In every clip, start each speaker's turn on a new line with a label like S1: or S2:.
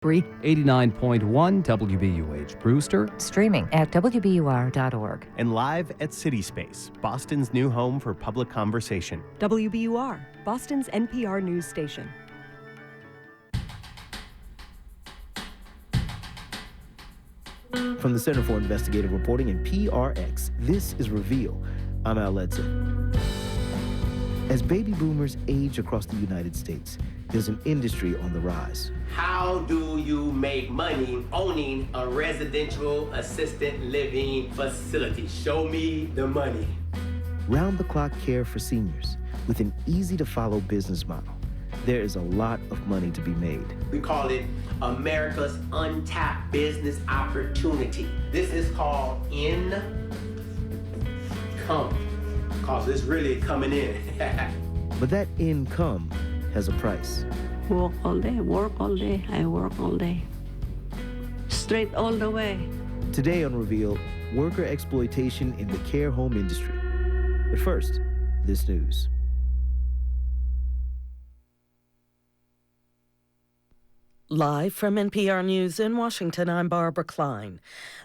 S1: 89.1 WBUH Brewster.
S2: Streaming at WBUR.org.
S3: And live at CitySpace, Boston's new home for public conversation.
S4: WBUR, Boston's NPR news station.
S5: From the Center for Investigative Reporting and PRX, this is Reveal. I'm Al Ledson. As baby boomers age across the United States, there's an industry on the rise.
S6: How do you make money owning a residential assisted living facility? Show me the money.
S5: Round-the-clock care for seniors with an easy-to-follow business model. There is a lot of money to be made.
S6: We call it America's untapped business opportunity. This is called income, because it's really coming in.
S5: But that income has a price.
S7: Work all day, I work all day. Straight all the way.
S5: Today on Reveal, worker exploitation in the care home industry. But first, this news.
S8: Live from NPR News in Washington, I'm Barbara Klein.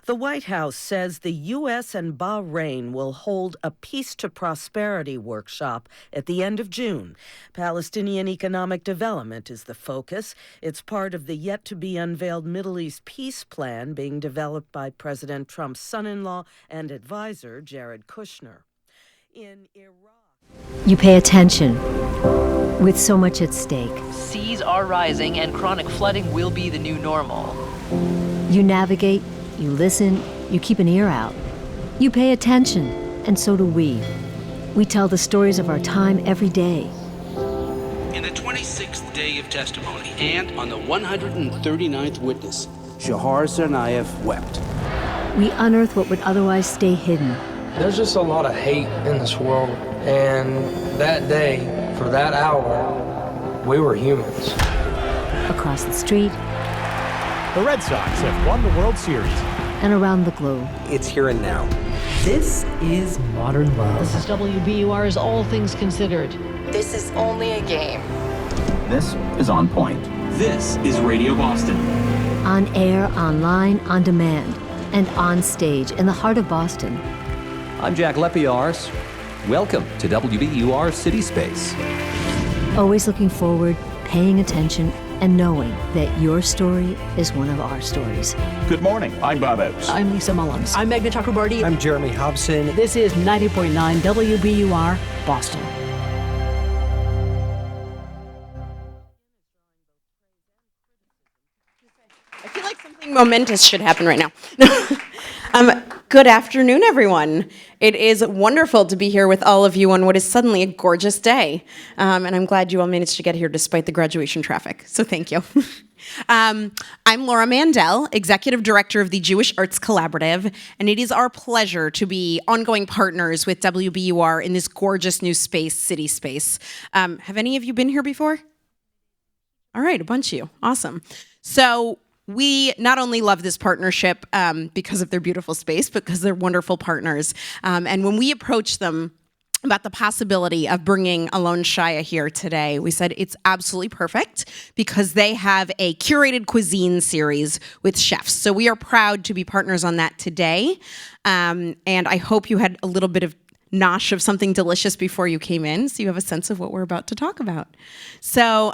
S8: The White House says the U.S. and Bahrain will hold a Peace to Prosperity workshop at the end of June. Palestinian economic development is the focus. It's part of the yet-to-be-unveiled Middle East peace plan being developed by President Trump's son-in-law and advisor, Jared Kushner. In Iraq...
S9: You pay attention. With so much at stake.
S10: Seas are rising and chronic flooding will be the new normal.
S9: You navigate, you listen, you keep an ear out. You pay attention, and so do we. We tell the stories of our time every day.
S11: In the 26th day of testimony and on the 139th witness, Shahar Tsarnaev wept.
S9: We unearth what would otherwise stay hidden.
S12: There's just a lot of hate in this world, and that day, for that hour, we were humans.
S9: Across the street.
S13: The Red Sox have won the World Series.
S9: And around the globe.
S14: It's here and now.
S15: This is Modern Love.
S16: This is WBUR's All Things Considered.
S17: This is only a game.
S18: This is On Point.
S19: This is Radio Boston.
S9: On air, online, on demand, and on stage in the heart of Boston.
S1: I'm Jack Lepiars. Welcome to WBUR CitySpace.
S9: Always looking forward, paying attention, and knowing that your story is one of our stories.
S18: Good morning. I'm Bob Oates.
S16: I'm Lisa Mullins.
S15: I'm Meghna Chakrabarty.
S14: I'm Jeremy Hobson.
S16: This is 90.9 WBUR Boston.
S20: I feel like something momentous should happen right now. Good afternoon, everyone. It is wonderful to be here with all of you on what is suddenly a gorgeous day. And I'm glad you all managed to get here despite the graduation traffic. So thank you. I'm Laura Mandel, Executive Director of the Jewish Arts Collaborative, and it is our pleasure to be ongoing partners with WBUR in this gorgeous new space, CitySpace. Have any of you been here before? All right, a bunch of you. Awesome. So we not only love this partnership because of their beautiful space, but because they're wonderful partners. And when we approached them about the possibility of bringing Alon Shaya here today, we said it's absolutely perfect because they have a Curated Cuisine series with chefs. So we are proud to be partners on that today. And I hope you had a little bit of nosh of something delicious before you came in, so you have a sense of what we're about to talk about. So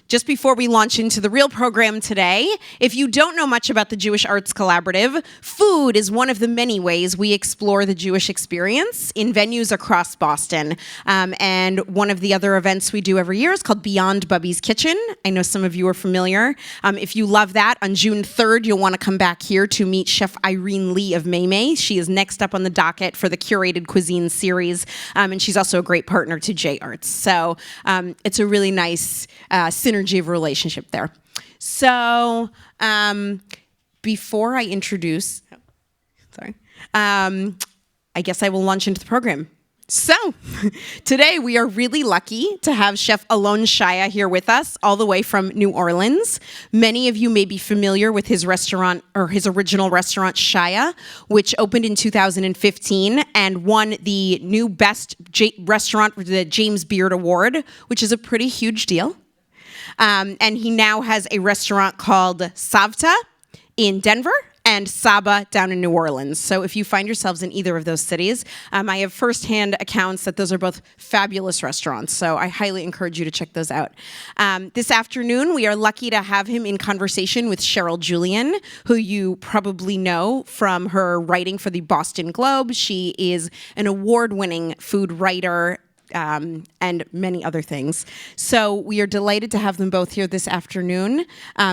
S20: just before we launch into the real program today, if you don't know much about the Jewish Arts Collaborative, food is one of the many ways we explore the Jewish experience in venues across Boston. And one of the other events we do every year is called Beyond Bubby's Kitchen. I know some of you are familiar. If you love that, on June 3rd, you'll want to come back here to meet Chef Irene Lee of Maymay. She is next up on the docket for the Curated Cuisine series, and she's also a great partner to J Arts. So it's a really nice synergy of relationship there. So before I introduce, I guess I will launch into the program. So today we are really lucky to have Chef Alon Shaya here with us, all the way from New Orleans. Many of you may be familiar with his restaurant, or his original restaurant, Shaya, which opened in 2015 and won the new best restaurant, the James Beard Award, which is a pretty huge deal. And he now has a restaurant called Savta in Denver and Saba down in New Orleans. So if you find yourselves in either of those cities, I have firsthand accounts that those are both fabulous restaurants. So I highly encourage you to check those out. This afternoon, we are lucky to have him in conversation with Sheryl Julian, who you probably know from her writing for the Boston Globe. She is an award-winning food writer, and many other things. So we are delighted to have them both here this afternoon.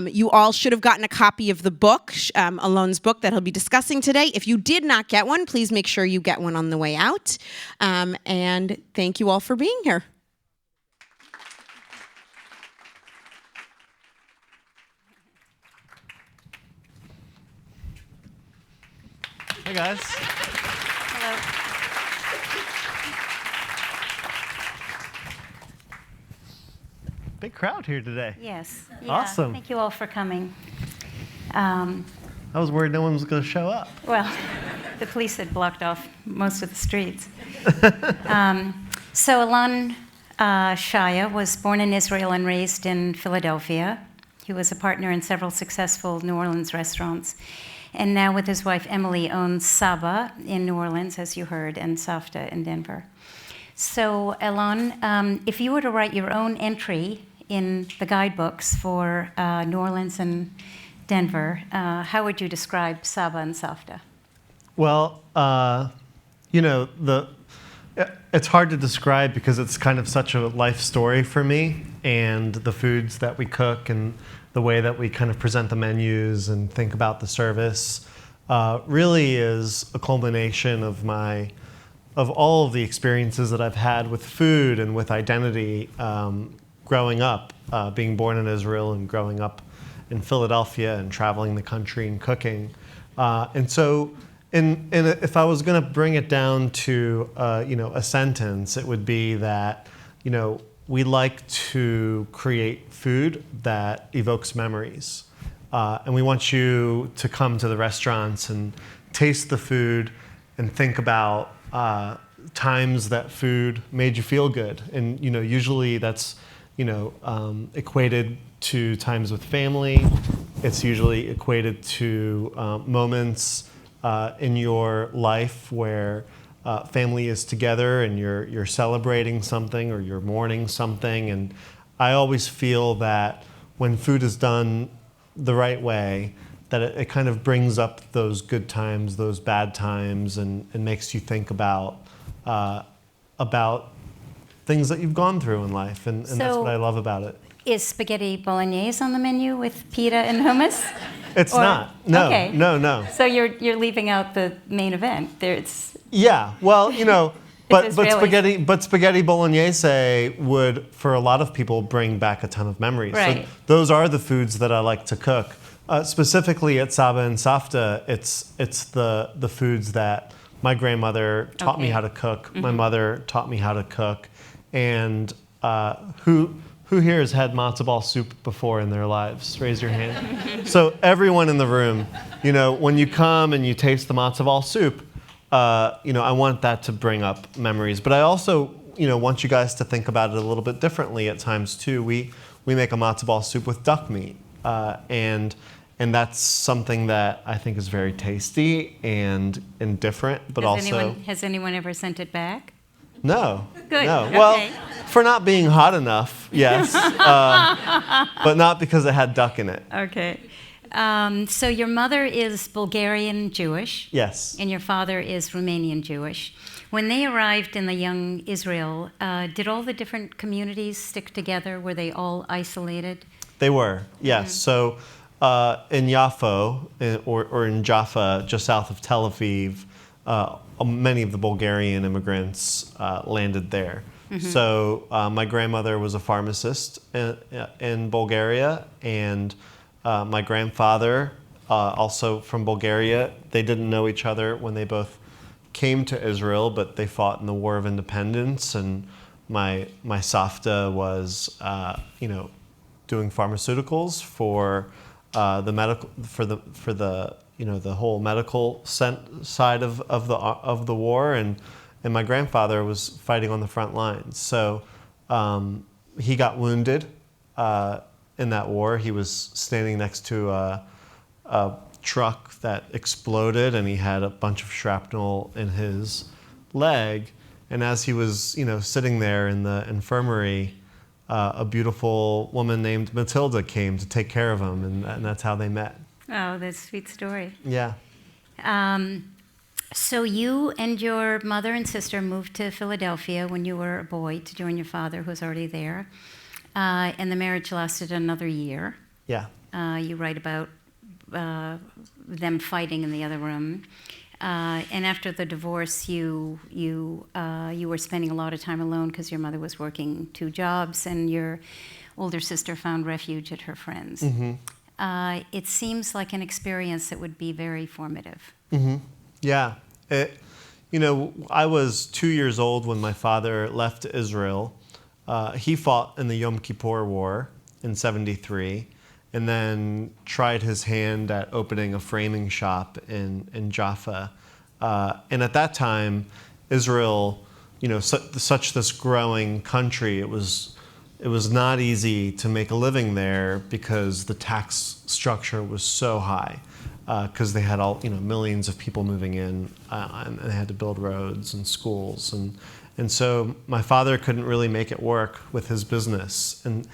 S20: You all should have gotten a copy of the book, Alon's book that he'll be discussing today. If you did not get one, please make sure you get one on the way out. And thank you all for being here.
S3: Hey guys.
S21: Hello.
S3: Big crowd here today.
S21: Yes.
S3: Yeah, awesome.
S21: Thank you all for coming.
S3: I was worried no one was going to show up.
S21: Well, the police had blocked off most of the streets. So Alon Shaya was born in Israel and raised in Philadelphia. He was a partner in several successful New Orleans restaurants. And now with his wife Emily owns Saba in New Orleans, as you heard, and Safta in Denver. So Alon, if you were to write your own entry in the guidebooks for New Orleans and Denver, how would you describe Saba and Safta?
S22: Well, it's hard to describe because it's kind of such a life story for me, and the foods that we cook and the way that we kind of present the menus and think about the service really is a culmination of all of the experiences that I've had with food and with identity growing up, being born in Israel and growing up in Philadelphia and traveling the country and cooking. And so if I was going to bring it down to a sentence, it would be that we like to create food that evokes memories. And we want you to come to the restaurants and taste the food and think about times that food made you feel good. And usually that's equated to times with family. It's usually equated to moments in your life where family is together and you're celebrating something or you're mourning something. And I always feel that when food is done the right way, that it kind of brings up those good times, those bad times, and makes you think about things that you've gone through in life, and that's what I love about it.
S21: Is spaghetti bolognese on the menu with pita and hummus?
S22: It's not. No,
S21: okay.
S22: No.
S21: So you're leaving out the main event.
S22: Yeah. Well, but spaghetti bolognese would, for a lot of people, bring back a ton of memories.
S21: Right.
S22: So those are the foods that I like to cook. Specifically at Saba and Safta, it's the foods that my grandmother taught me how to cook. Mm-hmm. My mother taught me how to cook, and who here has had matzo ball soup before in their lives? Raise your hand. So everyone in the room, when you come and you taste the matzo ball soup, I want that to bring up memories. But I also, want you guys to think about it a little bit differently at times too. We make a matzo ball soup with duck meat, and that's something that I think is very tasty and different, but
S21: Has anyone ever sent it back?
S22: No.
S21: Good.
S22: No.
S21: Okay.
S22: Well, for not being hot enough, yes, but not because it had duck in it.
S21: Okay. So your mother is Bulgarian Jewish.
S22: Yes.
S21: And your father is Romanian Jewish. When they arrived in the young Israel, did all the different communities stick together? Were they all isolated?
S22: They were, yes. So in Yafo, or in Jaffa, just south of Tel Aviv, many of the Bulgarian immigrants landed there. Mm-hmm. So my grandmother was a pharmacist in Bulgaria, and my grandfather, also from Bulgaria. They didn't know each other when they both came to Israel, but they fought in the War of Independence. And my Safta was, doing pharmaceuticals for the medical, for the whole medical side of the war, and my grandfather was fighting on the front lines. So he got wounded in that war. He was standing next to a truck that exploded, and he had a bunch of shrapnel in his leg. And as he was, sitting there in the infirmary, a beautiful woman named Matilda came to take care of him, and that's how they met.
S21: Oh, that's a sweet story.
S22: Yeah.
S21: So you and your mother and sister moved to Philadelphia when you were a boy to join your father, who was already there. And the marriage lasted another year.
S22: Yeah.
S21: You write about them fighting in the other room. And after the divorce, you were spending a lot of time alone because your mother was working 2 jobs, and your older sister found refuge at her friend's.
S22: Mm-hmm.
S21: It seems like an experience that would be very formative.
S22: Mm-hmm. Yeah. I was 2 years old when my father left Israel. He fought in the Yom Kippur War in '73, and then tried his hand at opening a framing shop in Jaffa. And at that time, Israel, such this growing country, it was not easy to make a living there because the tax structure was so high, because they had millions of people moving in, and they had to build roads and schools, and so my father couldn't really make it work with his business, and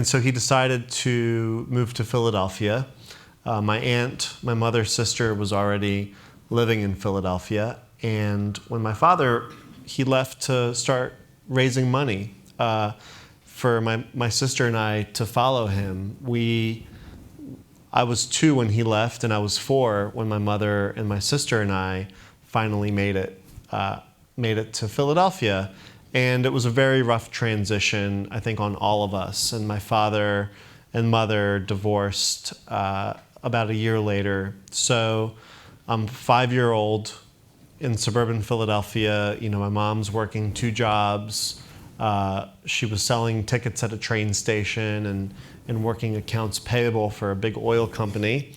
S22: so he decided to move to Philadelphia. My aunt, my mother's sister, was already living in Philadelphia, and when my father, he left to start raising money for my sister and I to follow him. I was 2 when he left, and I was 4 when my mother and my sister and I finally made it to Philadelphia. And it was a very rough transition, I think, on all of us. And my father and mother divorced about a year later. So I'm 5-year-old in suburban Philadelphia. My mom's working 2 jobs. She was selling tickets at a train station and working accounts payable for a big oil company.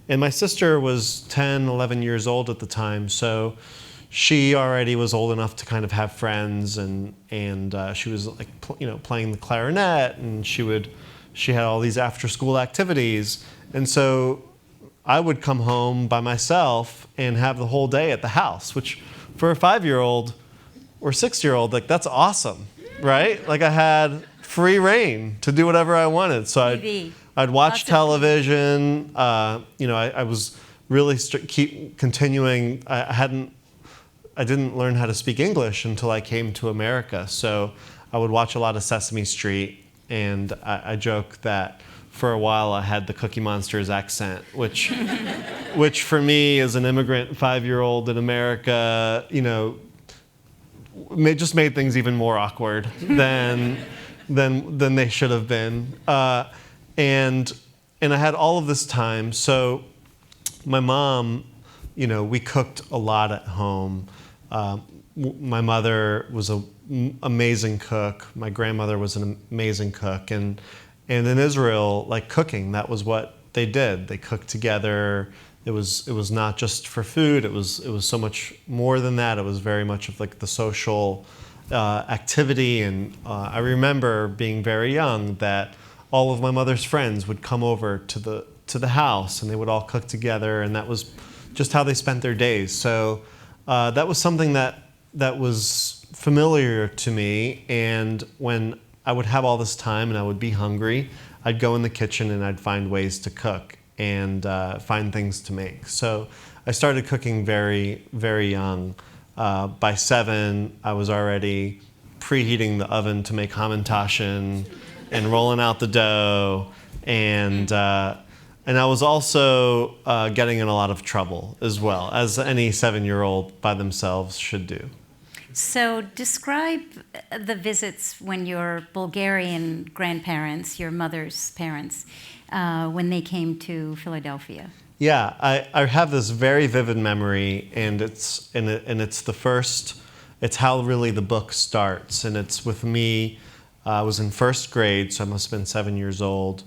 S22: And my sister was 10, 11 years old at the time, so she already was old enough to kind of have friends, and she was playing the clarinet, and she had all these after-school activities. And so I would come home by myself and have the whole day at the house, which for a 5-year-old or 6-year-old, that's awesome. Right? I had free reign to do whatever I wanted. So I'd watch television. I was really keep continuing. I didn't learn how to speak English until I came to America. So I would watch a lot of Sesame Street, and I joke that for a while I had the Cookie Monster's accent, which for me as an immigrant 5-year-old in America, just made things even more awkward than they should have been. And I had all of this time. So my mom, we cooked a lot at home. My mother was an amazing cook. My grandmother was an amazing cook. And in Israel, cooking, that was what they did. They cooked together. It was not just for food. It was so much more than that. It was very much of the social activity. And I remember being very young that all of my mother's friends would come over to the house, and they would all cook together, and that was just how they spent their days. So that was something that was familiar to me. And when I would have all this time and I would be hungry, I'd go in the kitchen and I'd find ways to cook and find things to make. So I started cooking very, very young. By 7, I was already preheating the oven to make hamantashen and rolling out the dough. And I was also getting in a lot of trouble as well, as any 7-year-old by themselves should do.
S21: So describe the visits when your Bulgarian grandparents, your mother's parents, when they came to Philadelphia.
S22: Yeah, I have this very vivid memory, and it's how really the book starts, and it's with me. I was in 1st grade, so I must have been 7 years old,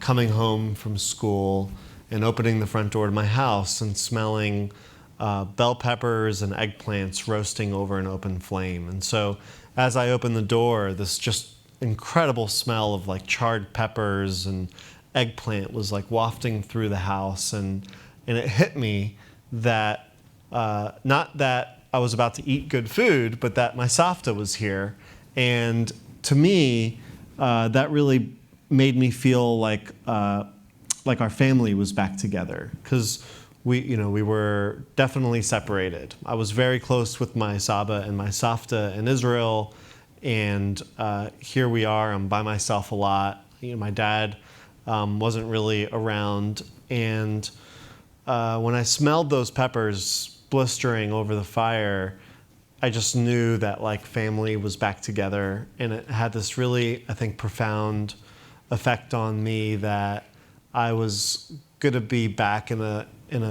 S22: coming home from school and opening the front door to my house and smelling bell peppers and eggplants roasting over an open flame. And so as I opened the door, this just incredible smell of like charred peppers and eggplant was like wafting through the house, and it hit me that not that I was about to eat good food, but that my savta was here. And to me, that really made me feel like our family was back together, because we were definitely separated. I was very close with my Saba and my Savta in Israel, and here we are. I'm by myself a lot. My dad wasn't really around, and when I smelled those peppers blistering over the fire, I just knew that like family was back together, and it had this really, I think, profound effect on me that I was going to be back in a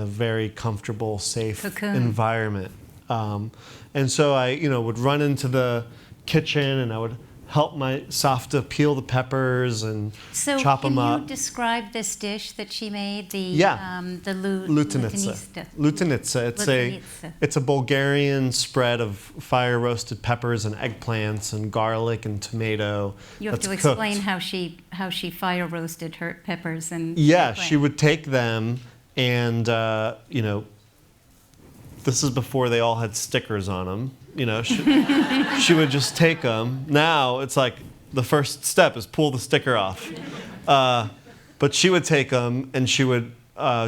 S22: very comfortable, safe environment. And so I, would run into the kitchen and I would help my Savta peel the peppers and chop them up.
S21: So can you describe this dish that she made? The
S22: lutenitsa. Lutenitsa. It's a Bulgarian spread of fire roasted peppers and eggplants and garlic and tomato.
S21: You have to explain how she fire roasted her peppers and
S22: yeah,
S21: eggplant.
S22: She would take them and this is before they all had stickers on them. She would just take them. Now it's like the first step is pull the sticker off. But she would take them and she would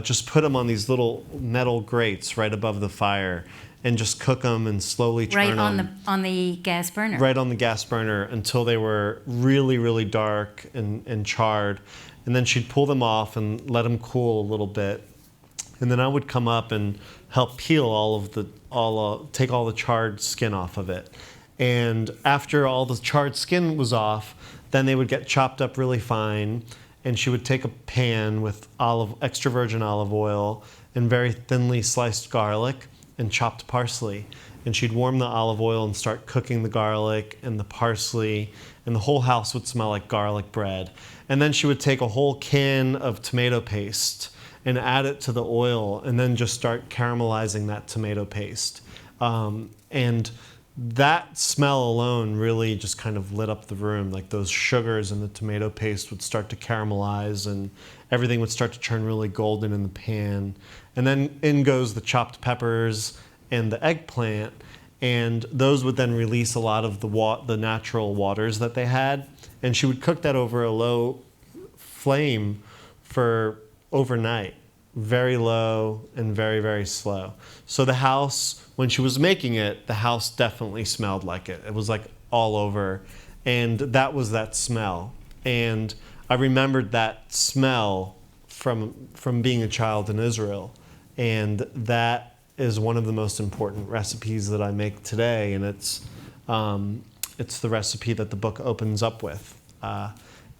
S22: just put them on these little metal grates right above the fire and just cook them and slowly turn them.
S21: On the gas burner.
S22: Right on the gas burner until they were really, really dark and charred. And then she'd pull them off and let them cool a little bit. And then I would come up and help peel take all the charred skin off of it. And after all the charred skin was off, then they would get chopped up really fine. And she would take a pan with extra virgin olive oil and very thinly sliced garlic and chopped parsley. And she'd warm the olive oil and start cooking the garlic and the parsley, and the whole house would smell like garlic bread. And then she would take a whole can of tomato paste and add it to the oil, and then just start caramelizing that tomato paste. And that smell alone really just kind of lit up the room. Like those sugars in the tomato paste would start to caramelize, and everything would start to turn really golden in the pan. And then in goes the chopped peppers and the eggplant, and those would then release a lot of the natural waters that they had. And she would cook that over a low flame for overnight, very low and very, very slow. So the house, when she was making it, the house definitely smelled like it. It was like all over, and that was that smell. And I remembered that smell from being a child in Israel, and that is one of the most important recipes that I make today, and it's the recipe that the book opens up with.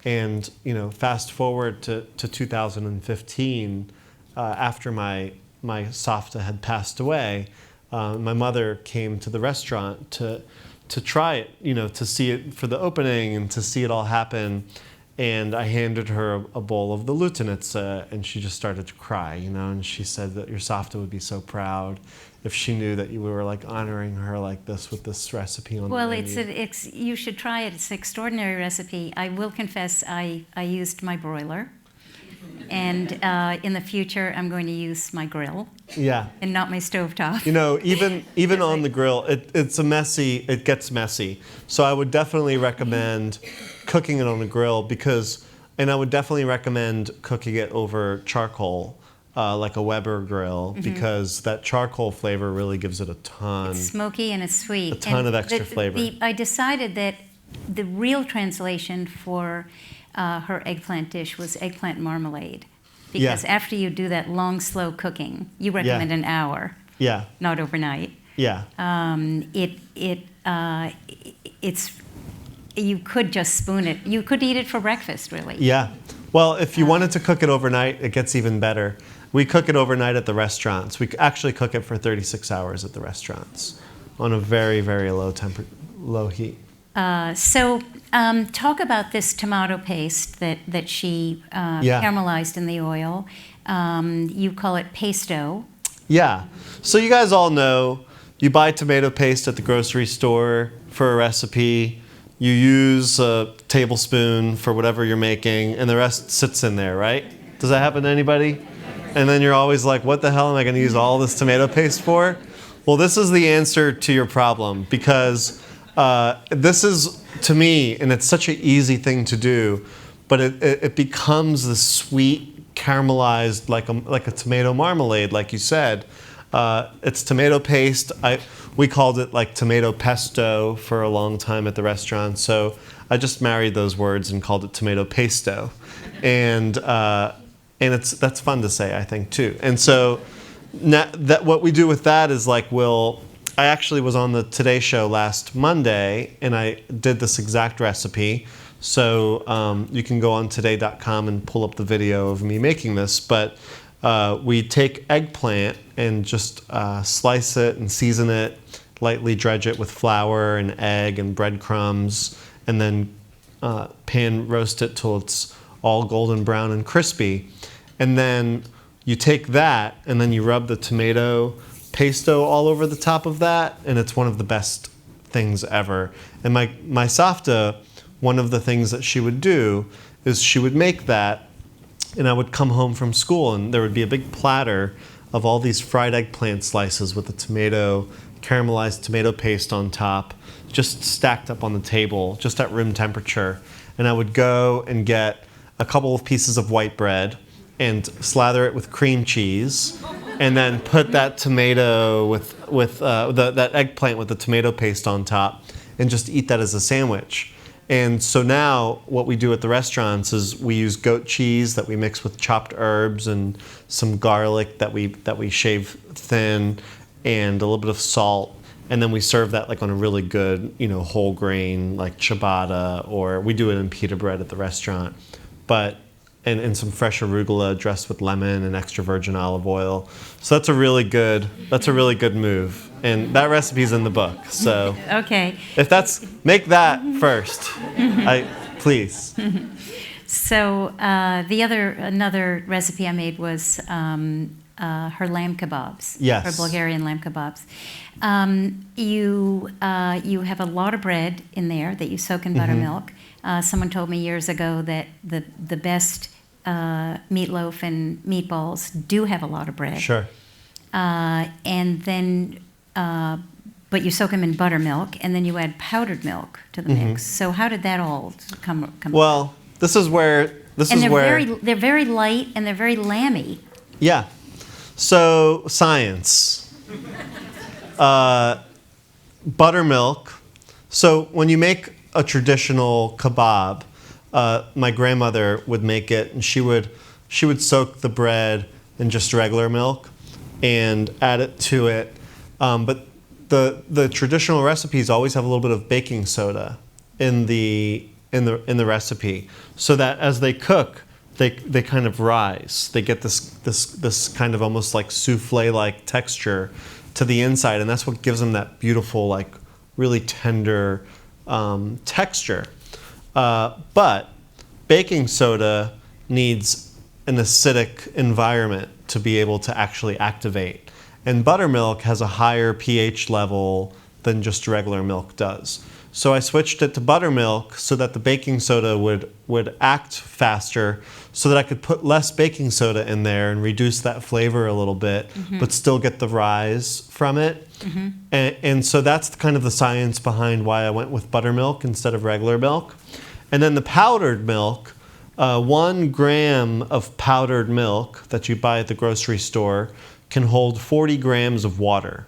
S22: And fast forward to 2015, after my Savta had passed away, my mother came to the restaurant to try it, to see it for the opening and to see it all happen. And I handed her a bowl of the lutenitsa, and she just started to cry, and she said that your Savta would be so proud if she knew that you were like honoring her like this with this recipe on the menu.
S21: Well, you should try it. It's an extraordinary recipe. I will confess I used my broiler, and in the future I'm going to use my grill.
S22: Yeah.
S21: And not my stovetop.
S22: Even on the grill, it gets messy. So I would definitely recommend cooking it on a grill and I would definitely recommend cooking it over charcoal. Like a Weber grill, because that charcoal flavor really gives it a ton.
S21: It's smoky and it's sweet.
S22: A ton of extra flavor.
S21: I decided that the real translation for her eggplant dish was eggplant marmalade. Because after you do that long, slow cooking, you recommend an hour.
S22: Yeah.
S21: Not overnight.
S22: Yeah.
S21: It's you could just spoon it. You could eat it for breakfast, really.
S22: Yeah. Well, if you wanted to cook it overnight, it gets even better. We cook it overnight at the restaurants. We actually cook it for 36 hours at the restaurants on a very, very low heat.
S21: So talk about this tomato paste that she caramelized in the oil. You call it pesto.
S22: Yeah. So you guys all know you buy tomato paste at the grocery store for a recipe. you use a tablespoon for whatever you're making, and the rest sits in there, right? Does that happen to anybody? And then you're always like, what the hell am I going to use all this tomato paste for? Well, this is the answer to your problem, because this is, to me, and it's such an easy thing to do, but it becomes this sweet, caramelized, like a tomato marmalade, like you said. It's tomato paste. We called it like tomato pesto for a long time at the restaurant, so I just married those words and called it tomato pesto. And that's fun to say, I think, too. And so what we do with that is like I actually was on the Today Show last Monday, and I did this exact recipe. So you can go on today.com and pull up the video of me making this. But we take eggplant and just slice it and season it, lightly dredge it with flour and egg and breadcrumbs, and then pan roast it till it's all golden brown and crispy. And then you take that and then you rub the tomato pesto all over the top of that, and it's one of the best things ever. And my Safta, one of the things that she would do is she would make that, and I would come home from school and there would be a big platter of all these fried eggplant slices with the caramelized tomato paste on top, just stacked up on the table, just at room temperature. And I would go and get a couple of pieces of white bread and slather it with cream cheese, and then put that tomato with that eggplant with the tomato paste on top, and just eat that as a sandwich. And so now what we do at the restaurants is we use goat cheese that we mix with chopped herbs and some garlic that we shave thin, and a little bit of salt, and then we serve that like on a really good, whole grain like ciabatta, or we do it in pita bread at the restaurant, and some fresh arugula dressed with lemon and extra virgin olive oil. So that's a really good move. And that recipe's in the book. So
S21: okay.
S22: Make that first. Please.
S21: So another recipe I made was her lamb kebabs.
S22: Yes.
S21: Her Bulgarian lamb kebabs. You have a lot of bread in there that you soak in buttermilk. Someone told me years ago that the best meatloaf and meatballs do have a lot of bread.
S22: Sure.
S21: And then, but you soak them in buttermilk, and then you add powdered milk to the mix. So how did that all come?
S22: Well, this is where
S21: they're very light and they're very lamby.
S22: Yeah. So science. Buttermilk. So when you make a traditional kebab, my grandmother would make it, and she would soak the bread in just regular milk and add it to it. But the traditional recipes always have a little bit of baking soda in the recipe, so that as they cook, they kind of rise. They get this kind of almost like souffle-like texture to the inside, and that's what gives them that beautiful, like really tender texture. But baking soda needs an acidic environment to be able to actually activate. And buttermilk has a higher pH level than just regular milk does. So I switched it to buttermilk so that the baking soda would act faster, so that I could put less baking soda in there and reduce that flavor a little bit, but still get the rise from it. And so that's kind of the science behind why I went with buttermilk instead of regular milk. And then the powdered milk, 1 gram of powdered milk that you buy at the grocery store can hold 40 grams of water.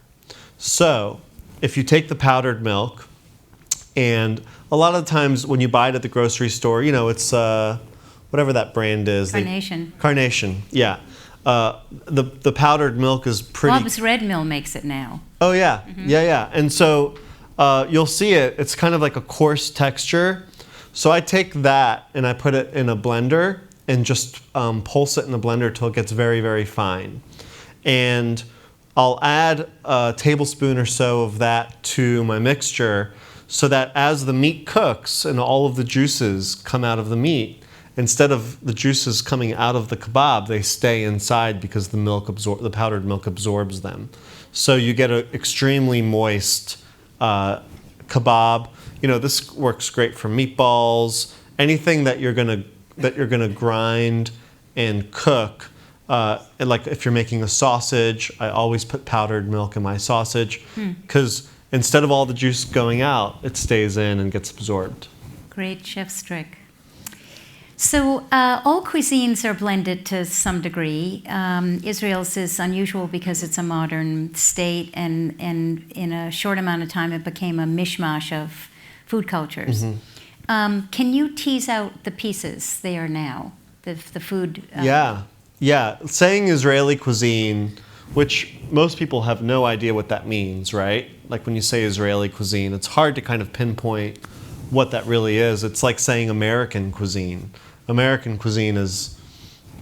S22: So if you take the powdered milk, and a lot of times when you buy it at the grocery store, it's whatever that brand is. Carnation, yeah. The powdered milk is pretty...
S21: Bob's Red Mill makes it now.
S22: Oh, yeah. Yeah. And so you'll see it. It's kind of like a coarse texture. So I take that and I put it in a blender and just pulse it in the blender till it gets very, very fine. And I'll add a tablespoon or so of that to my mixture, so that as the meat cooks and all of the juices come out of the meat, instead of the juices coming out of the kebab, they stay inside because the powdered milk absorbs them. So you get an extremely moist kebab. this works great for meatballs, anything that you're gonna grind and cook. And like if you're making a sausage, I always put powdered milk in my sausage because instead of all the juice going out, it stays in and gets absorbed.
S21: Great chef's trick. So all cuisines are blended to some degree. Israel's is unusual because it's a modern state, and in a short amount of time it became a mishmash of food cultures. Can you tease out the pieces they are now, the food?
S22: Yeah. Saying Israeli cuisine, which most people have no idea what that means, right? Like when you say Israeli cuisine, it's hard to kind of pinpoint what that really is. It's like saying American cuisine. American cuisine is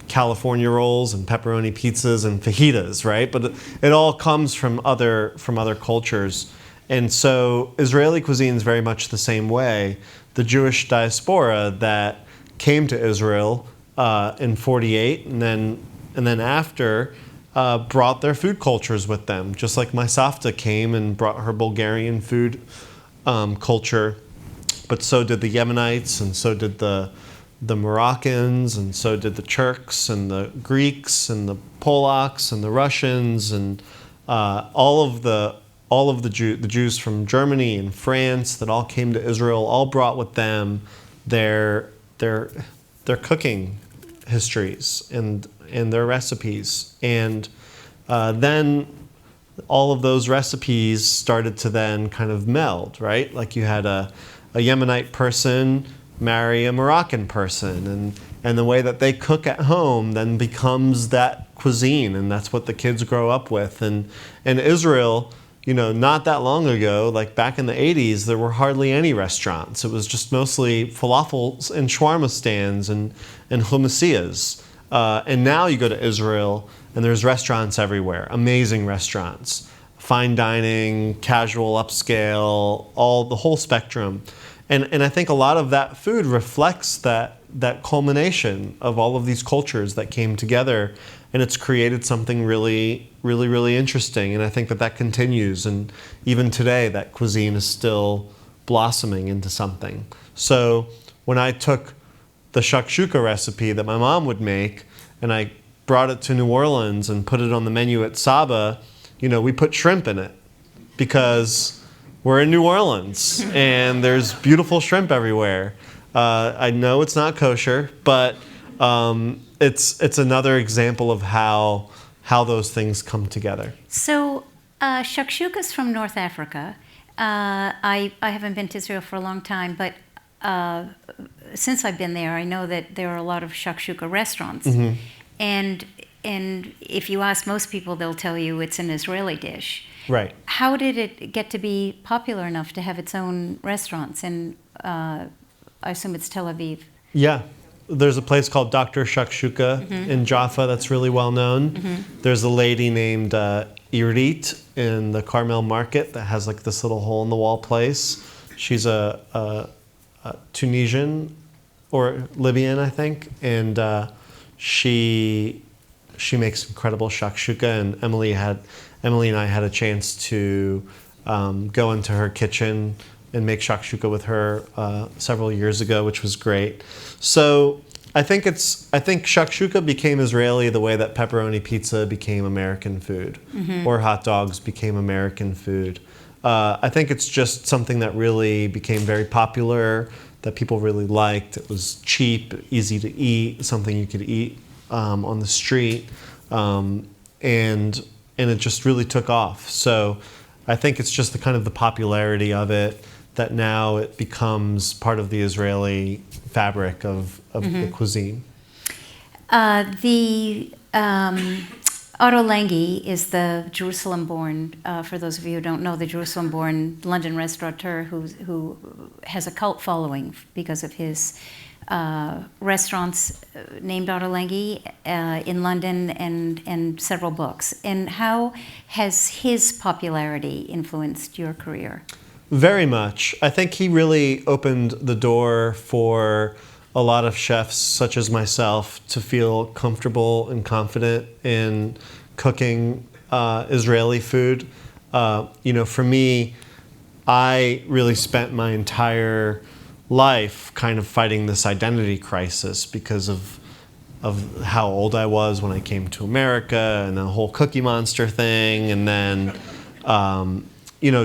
S22: California rolls and pepperoni pizzas and fajitas, right? But it all comes from other cultures. And so Israeli cuisine is very much the same way. The Jewish diaspora that came to Israel in 48 and then after brought their food cultures with them, just like my Savta came and brought her Bulgarian food culture, but so did the Yemenites, and so did the Moroccans, and so did the Turks and the Greeks and the Polacks and the Russians, and all of the Jews from Germany and France that all came to Israel, all brought with them their cooking histories and their recipes. And then all of those recipes started to then kind of meld, right? Like you had a Yemenite person marry a Moroccan person, and the way that they cook at home then becomes that cuisine, and that's what the kids grow up with. And Israel, not that long ago, like back in the 80s, there were hardly any restaurants. It was just mostly falafels and shawarma stands and hummusiyas. And now you go to Israel and there's restaurants everywhere, amazing restaurants, fine dining, casual, upscale, the whole spectrum. And I think a lot of that food reflects that culmination of all of these cultures that came together, and it's created something really, really, really interesting. And I think that continues, and even today that cuisine is still blossoming into something. So when I took the shakshuka recipe that my mom would make and I brought it to New Orleans and put it on the menu at Saba, we put shrimp in it because we're in New Orleans and there's beautiful shrimp everywhere. I know it's not kosher, but it's another example of how those things come together.
S21: So shakshuka's from North Africa. I haven't been to Israel for a long time, but since I've been there, I know that there are a lot of shakshuka restaurants. And if you ask most people, they'll tell you it's an Israeli dish.
S22: Right.
S21: How did it get to be popular enough to have its own restaurants? And I assume it's Tel Aviv.
S22: Yeah. There's a place called Dr. Shakshuka in Jaffa that's really well known. There's a lady named Irit in the Carmel Market that has like this little hole in the wall place. She's a Tunisian or Libyan, I think, and she makes incredible shakshuka. And Emily and I had a chance to go into her kitchen and make shakshuka with her several years ago, which was great. So I think shakshuka became Israeli the way that pepperoni pizza became American food, or hot dogs became American food. I think it's just something that really became very popular, that people really liked. It was cheap, easy to eat, something you could eat on the street, and it just really took off. So I think it's just the popularity of it that now it becomes part of the Israeli fabric of the cuisine.
S21: The Ottolenghi is the Jerusalem-born, for those of you who don't know, the Jerusalem-born London restaurateur who has a cult following because of his restaurants named Ottolenghi in London and several books. And how has his popularity influenced your career?
S22: Very much. I think he really opened the door for a lot of chefs such as myself to feel comfortable and confident in cooking Israeli food. For me, I really spent my entire life kind of fighting this identity crisis because of how old I was when I came to America, and the whole Cookie Monster thing, and then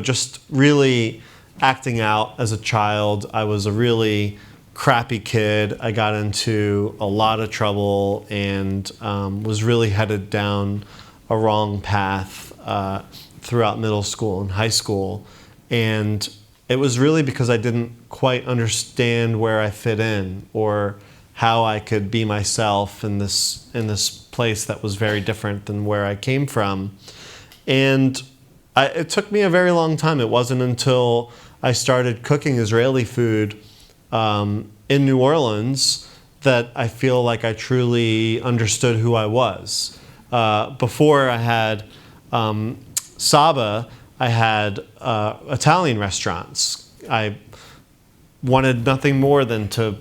S22: just really acting out as a child. I was a really crappy kid. I got into a lot of trouble and was really headed down a wrong path throughout middle school and high school. And it was really because I didn't quite understand where I fit in or how I could be myself in this place that was very different than where I came from. And it took me a very long time. It wasn't until I started cooking Israeli food in New Orleans that I feel like I truly understood who I was. Before I had Saba, I had Italian restaurants. I wanted nothing more than to,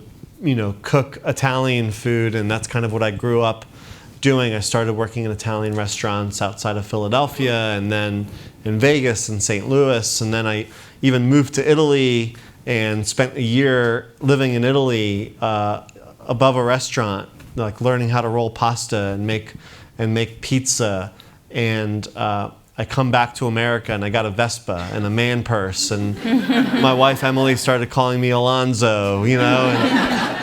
S22: cook Italian food, and that's kind of what I grew up doing. I started working in Italian restaurants outside of Philadelphia, and then in Vegas and St. Louis, and then I even moved to Italy and spent a year living in Italy above a restaurant, like learning how to roll pasta and make pizza. And I come back to America and I got a Vespa and a man purse, and my wife Emily started calling me Alonzo, and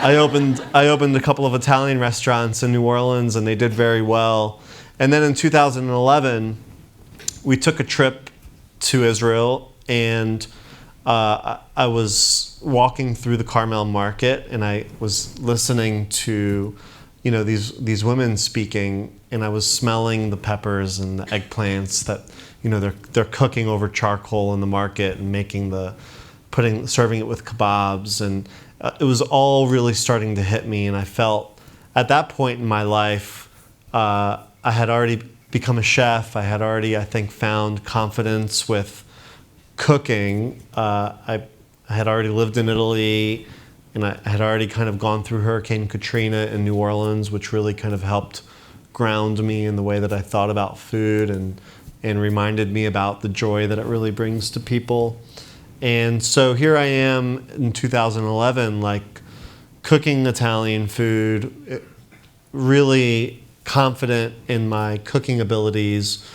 S22: I opened a couple of Italian restaurants in New Orleans, and they did very well. And then in 2011, we took a trip to Israel, and I was walking through the Carmel market, and I was listening to, these women speaking, and I was smelling the peppers and the eggplants that, they're cooking over charcoal in the market and serving it with kabobs, and it was all really starting to hit me. And I felt at that point in my life, I had already become a chef. I had already, I think, found confidence with cooking. I had already lived in Italy, and I had already kind of gone through Hurricane Katrina in New Orleans, which really kind of helped ground me in the way that I thought about food and reminded me about the joy that it really brings to people. And so here I am in 2011, like cooking Italian food, really confident in my cooking abilities,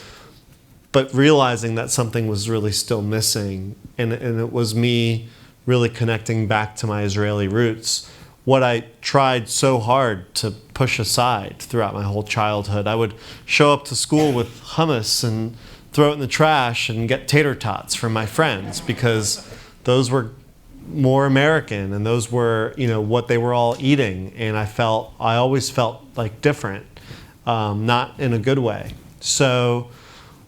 S22: but realizing that something was really still missing. And it was me really connecting back to my Israeli roots. What I tried so hard to push aside throughout my whole childhood. I would show up to school with hummus and throw it in the trash and get tater tots from my friends because those were more American and those were, what they were all eating. And I always felt like different, not in a good way. So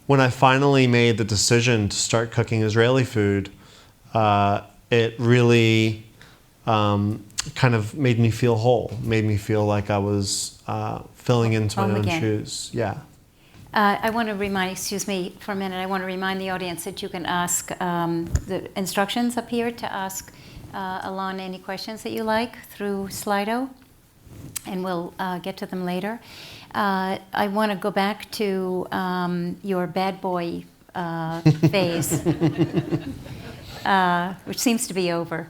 S22: when I finally made the decision to start cooking Israeli food, it really kind of made me feel whole, made me feel like I was filling into my own shoes. Yeah.
S21: I want to remind, excuse me for a minute, I want to remind the audience that you can ask the instructions up here to ask Alon any questions that you like through Slido, and we'll get to them later. I want to go back to your bad boy phase, which seems to be over.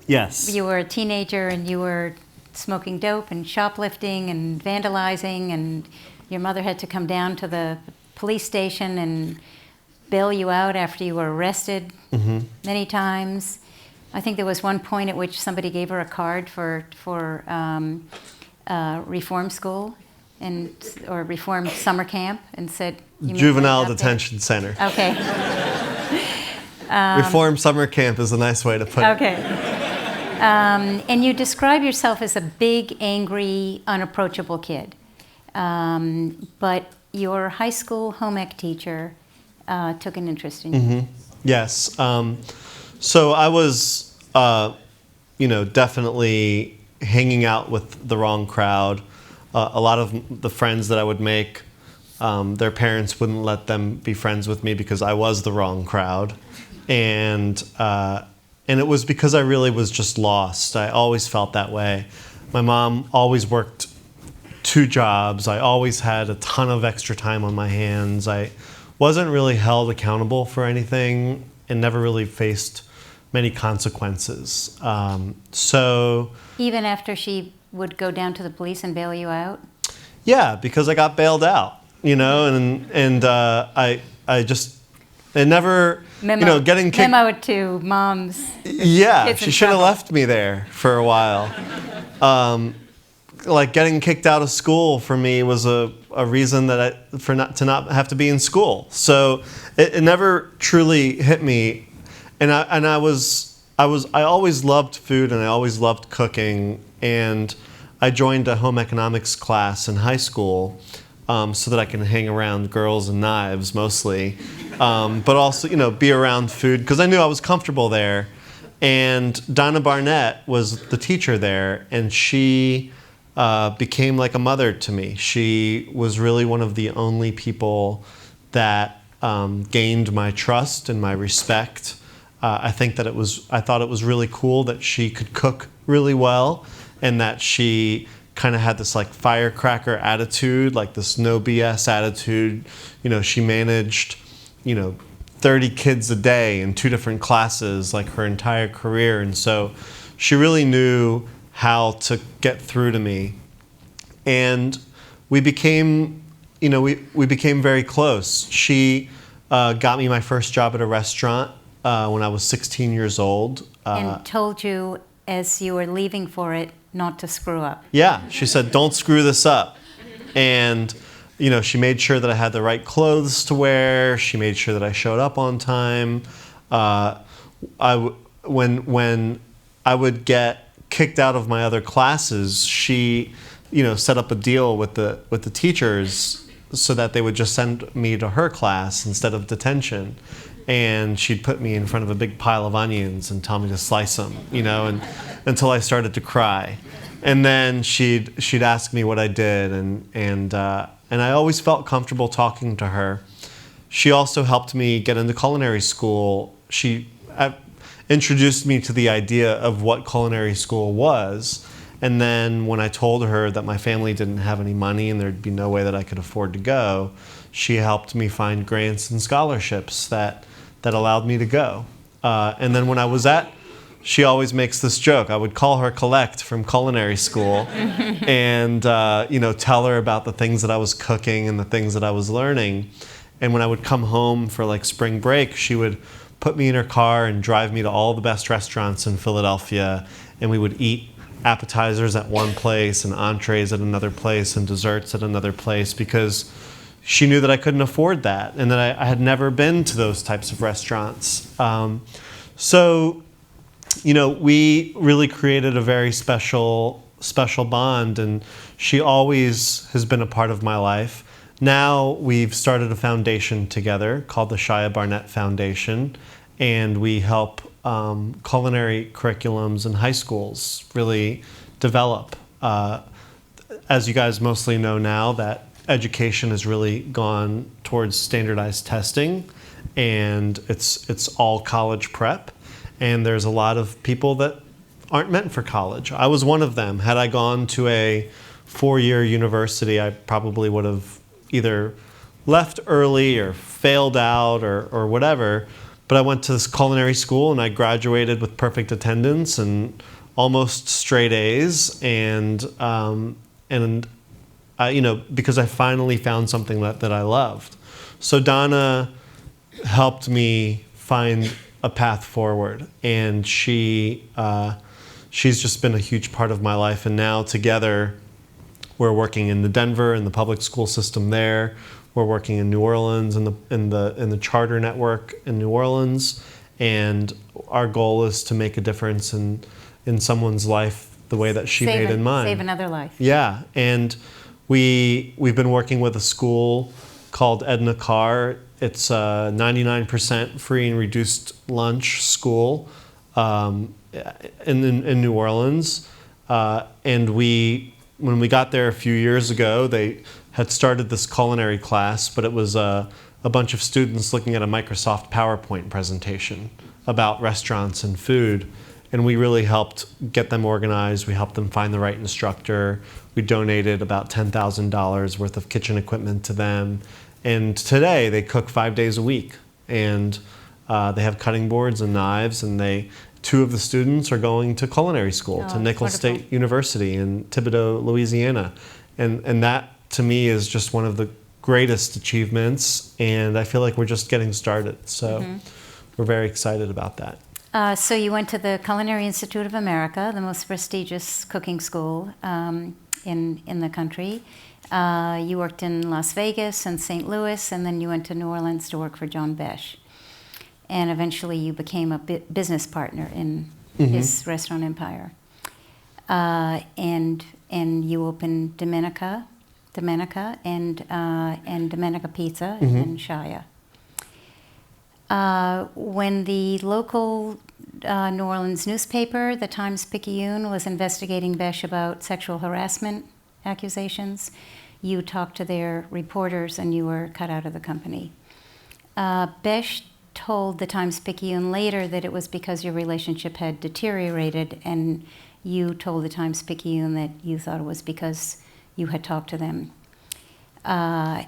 S22: Yes.
S21: You were a teenager and you were smoking dope and shoplifting and vandalizing, and your mother had to come down to the police station and bail you out after you were arrested many times. I think there was one point at which somebody gave her a card for reform school or reform summer camp and said,
S22: Juvenile Detention Center.
S21: Okay.
S22: Reform summer camp is a nice way to put it.
S21: Okay. And you describe yourself as a big, angry, unapproachable kid. But your high school home ec teacher took an interest in you.
S22: Yes. So I was, definitely hanging out with the wrong crowd. A lot of the friends that I would make, their parents wouldn't let them be friends with me because I was the wrong crowd. And it was because I really was just lost. I always felt that way. My mom always worked 2 jobs. I always had a ton of extra time on my hands. I wasn't really held accountable for anything and never really faced many consequences. So
S21: even after she would go down to the police and bail you out?
S22: yeah, because I got bailed out, and I just, it never, getting kicked.
S21: Memo to moms.
S22: Yeah, she should have left me there for a while. Like getting kicked out of school for me was a reason that to not have to be in school. So it never truly hit me, and I always loved food and I always loved cooking, and I joined a home economics class in high school so that I can hang around girls and knives mostly, but also be around food because I knew I was comfortable there. And Donna Barnett was the teacher there, and she became like a mother to me. She was really one of the only people that gained my trust and my respect. I thought it was really cool that she could cook really well, and that she kind of had this like firecracker attitude, like this no BS attitude. She managed, 30 kids a day in 2 different classes like her entire career, and so she really knew how to get through to me, and we became very close. She got me my first job at a restaurant when I was 16 years old,
S21: and told you as you were leaving for it not to screw up.
S22: Yeah, she said, "Don't screw this up," and she made sure that I had the right clothes to wear. She made sure that I showed up on time. When I would get kicked out of my other classes, she, set up a deal with the teachers so that they would just send me to her class instead of detention. And she'd put me in front of a big pile of onions and tell me to slice them, and until I started to cry. And then she'd ask me what I did, and I always felt comfortable talking to her. She also helped me get into culinary school. She introduced me to the idea of what culinary school was. And then when I told her that my family didn't have any money and there'd be no way that I could afford to go, she helped me find grants and scholarships that allowed me to go. And then when I was she always makes this joke. I would call her Collect from culinary school and tell her about the things that I was cooking and the things that I was learning. And when I would come home for like spring break, she would put me in her car and drive me to all the best restaurants in Philadelphia, and we would eat appetizers at one place and entrees at another place and desserts at another place, because she knew that I couldn't afford that and that I had never been to those types of restaurants. So we really created a very special bond, and she always has been a part of my life. Now we've started a foundation together called the Shaya Barnett Foundation, and we help culinary curriculums in high schools really develop. As you guys mostly know now, that education has really gone towards standardized testing, and it's all college prep. And there's a lot of people that aren't meant for college. I was one of them. Had I gone to a 4-year university, I probably would have either left early or failed out or whatever. But I went to this culinary school and I graduated with perfect attendance and almost straight A's, and because I finally found something that I loved. So Donna helped me find a path forward, and she's just been a huge part of my life. And now together we're working in the Denver and the public school system there. We're working in New Orleans in the charter network in New Orleans, and our goal is to make a difference in someone's life the way that she made in mine.
S21: Save another life.
S22: Yeah, and we've been working with a school called Edna Carr. It's a 99% free and reduced lunch school in New Orleans. And when we got there a few years ago, they had started this culinary class, but it was a bunch of students looking at a Microsoft PowerPoint presentation about restaurants and food. And we really helped get them organized. We helped them find the right instructor. We donated about $10,000 worth of kitchen equipment to them. And today they cook 5 days a week, and they have cutting boards and knives, and two of the students are going to culinary school to Nichols State University in Thibodaux, Louisiana. And that, to me, is just one of the greatest achievements, and I feel like we're just getting started. So we're very excited about that.
S21: So you went to the Culinary Institute of America, the most prestigious cooking school in the country. You worked in Las Vegas and St. Louis, and then you went to New Orleans to work for John Besh. And eventually you became a business partner in his restaurant empire. And you opened Domenica and Domenica Pizza in Shaya. When the local New Orleans newspaper, the Times-Picayune, was investigating Besh about sexual harassment accusations, you talked to their reporters and you were cut out of the company. Besh told the Times-Picayune later that it was because your relationship had deteriorated, and you told the Times-Picayune that you thought it was because you had talked to them about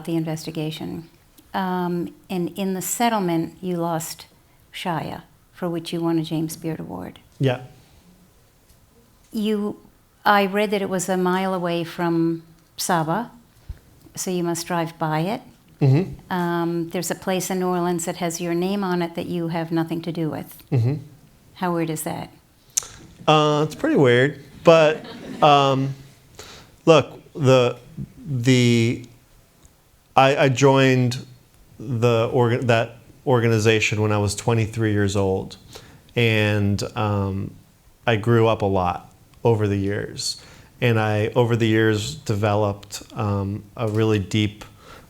S21: the investigation. And in the settlement, you lost Shaya, for which you won a James Beard Award.
S22: Yeah.
S21: I read that it was a mile away from Saba, so you must drive by it. There's a place in New Orleans that has your name on it that you have nothing to do with. How weird is that?
S22: It's pretty weird, but look, I joined that organization when I was 23 years old, and I grew up a lot over the years, and over the years developed a really deep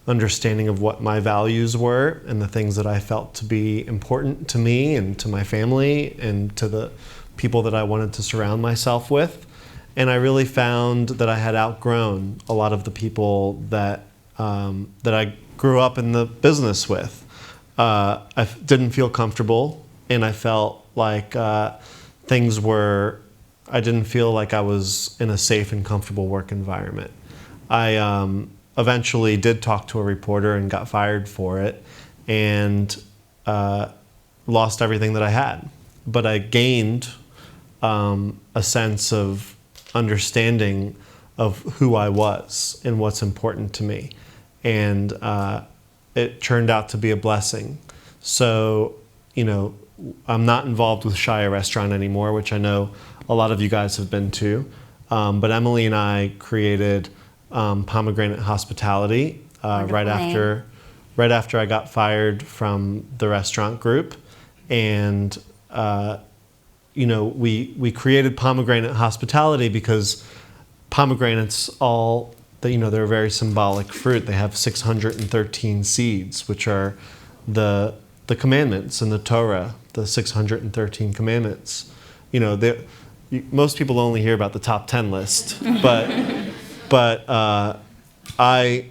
S22: understanding of what my values were and the things that I felt to be important to me and to my family and to the people that I wanted to surround myself with. And I really found that I had outgrown a lot of the people that I grew up in the business with. I didn't feel comfortable, and I felt like I didn't feel like I was in a safe and comfortable work environment. I eventually did talk to a reporter and got fired for it, and lost everything that I had. But I gained a sense of understanding of who I was and what's important to me. And it turned out to be a blessing. So, I'm not involved with Shaya Restaurant anymore, which I know a lot of you guys have been to. But Emily and I created Pomegranate Hospitality right after I got fired from the restaurant group. And we created Pomegranate Hospitality because pomegranates they're a very symbolic fruit. They have 613 seeds, which are the commandments in the Torah, the 613 commandments. Most people only hear about the top 10 list, but I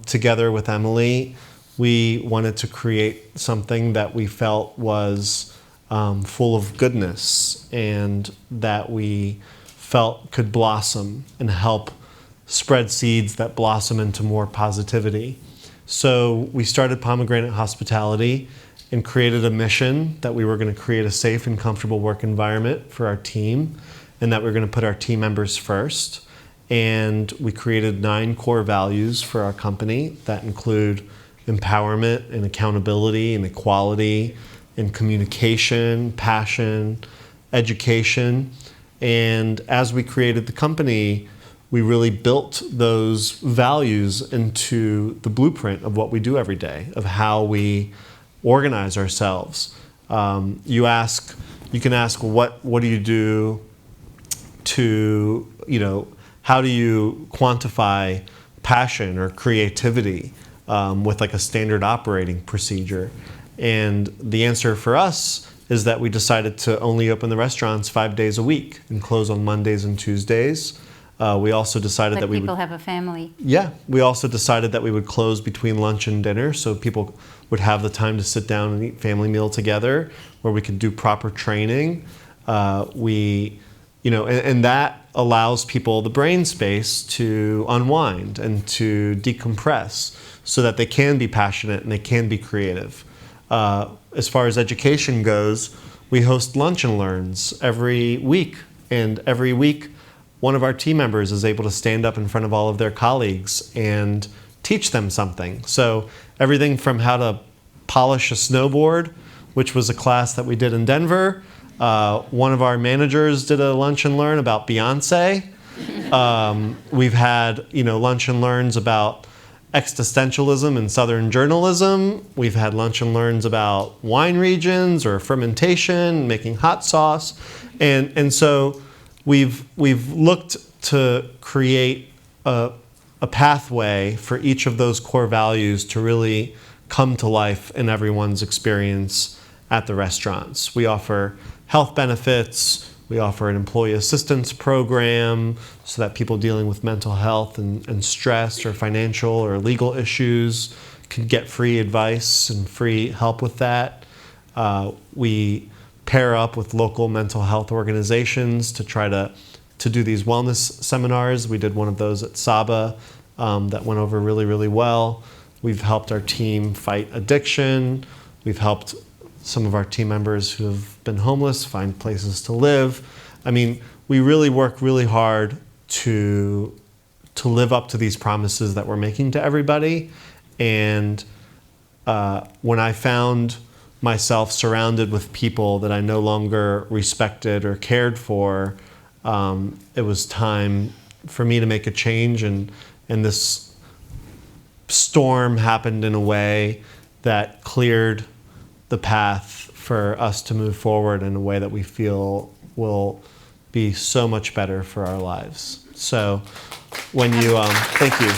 S22: together with Emily, we wanted to create something that we felt was full of goodness and that we felt could blossom and help spread seeds that blossom into more positivity. So we started Pomegranate Hospitality and created a mission that we were going to create a safe and comfortable work environment for our team, and that we're going to put our team members first. And we created 9 core values for our company that include empowerment and accountability and equality and communication, passion, education. And as we created the company, we really built those values into the blueprint of what we do every day, of how we organize ourselves. You can ask, what do you do to, how do you quantify passion or creativity with like a standard operating procedure? And the answer for us is that we decided to only open the restaurants 5 days a week and close on Mondays and Tuesdays. We also decided that
S21: people have a family.
S22: Yeah, we also decided that we would close between lunch and dinner so people would have the time to sit down and eat family meal together, where we could do proper training. We and that allows people the brain space to unwind and to decompress so that they can be passionate and they can be creative. As far as education goes, we host lunch and learns every week, and every week one of our team members is able to stand up in front of all of their colleagues and teach them something. So everything from how to polish a snowboard, which was a class that we did in Denver. One of our managers did a lunch and learn about Beyonce. We've had lunch and learns about existentialism and Southern journalism. We've had lunch and learns about wine regions or fermentation, making hot sauce, and so we've looked to create a pathway for each of those core values to really come to life in everyone's experience at the restaurants. We offer health benefits. We offer an employee assistance program so that people dealing with mental health and stress or financial or legal issues can get free advice and free help with that. We pair up with local mental health organizations to try to do these wellness seminars. We did one of those at Saba that went over really, really well. We've helped our team fight addiction. We've helped some of our team members who have been homeless find places to live. I mean, we really work really hard to live up to these promises that we're making to everybody. And when I found myself surrounded with people that I no longer respected or cared for, it was time for me to make a change, and this storm happened in a way that cleared the path for us to move forward in a way that we feel will be so much better for our lives. So when you, thank you.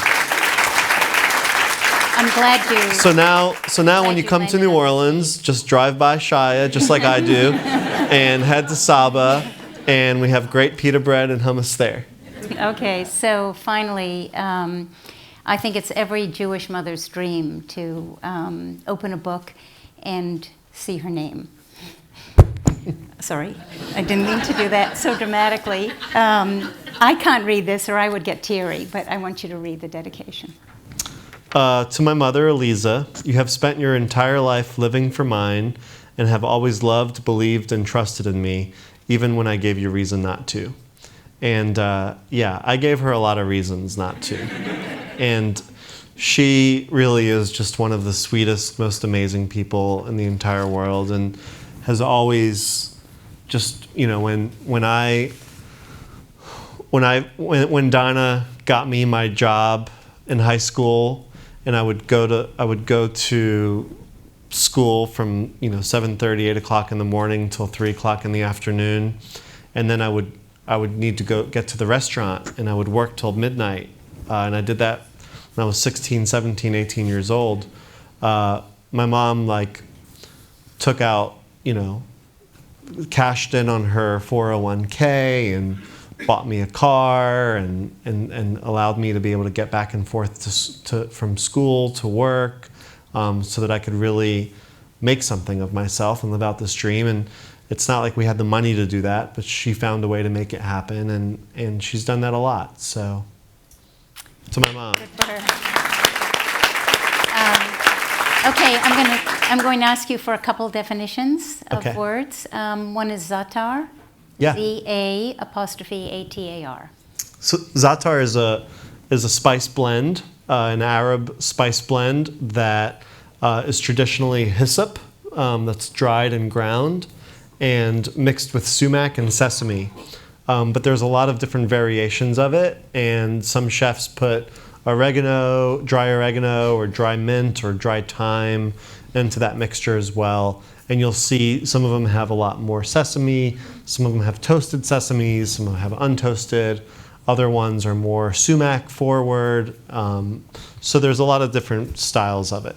S21: I'm glad you.
S22: So now when you come to New Orleans, just drive by Shaya, just like I do, and head to Saba, and we have great pita bread and hummus there.
S21: Okay, so finally, I think it's every Jewish mother's dream to open a book and see her name. Sorry, I didn't mean to do that so dramatically. I can't read this or I would get teary, but I want you to read the dedication.
S22: To my mother, Eliza, you have spent your entire life living for mine and have always loved, believed, and trusted in me, even when I gave you reason not to. And yeah, I gave her a lot of reasons not to. And she really is just one of the sweetest, most amazing people in the entire world, and has always just, when Donna got me my job in high school, and I would go to school from 7:30, 8 o'clock in the morning till 3 o'clock in the afternoon, and then I would need to go get to the restaurant, and I would work till midnight, and I did that when I was 16, 17, 18 years old. My mom took out, cashed in on her 401k and bought me a car and allowed me to be able to get back and forth from school to work, so that I could really make something of myself and live out this dream. And it's not like we had the money to do that, but she found a way to make it happen, and she's done that a lot. So, to my mom.
S21: Good for her. Okay, I'm going to ask you for a couple definitions of words. One is za'atar.
S22: Yeah.
S21: Z-A''ATAR.
S22: So za'atar is a spice blend, an Arab spice blend that is traditionally hyssop, that's dried and ground, and mixed with sumac and sesame. But there's a lot of different variations of it, and some chefs put dry oregano, or dry mint, or dry thyme into that mixture as well. And you'll see some of them have a lot more sesame, some of them have toasted sesame, some of them have untoasted, other ones are more sumac forward. So there's a lot of different styles of it.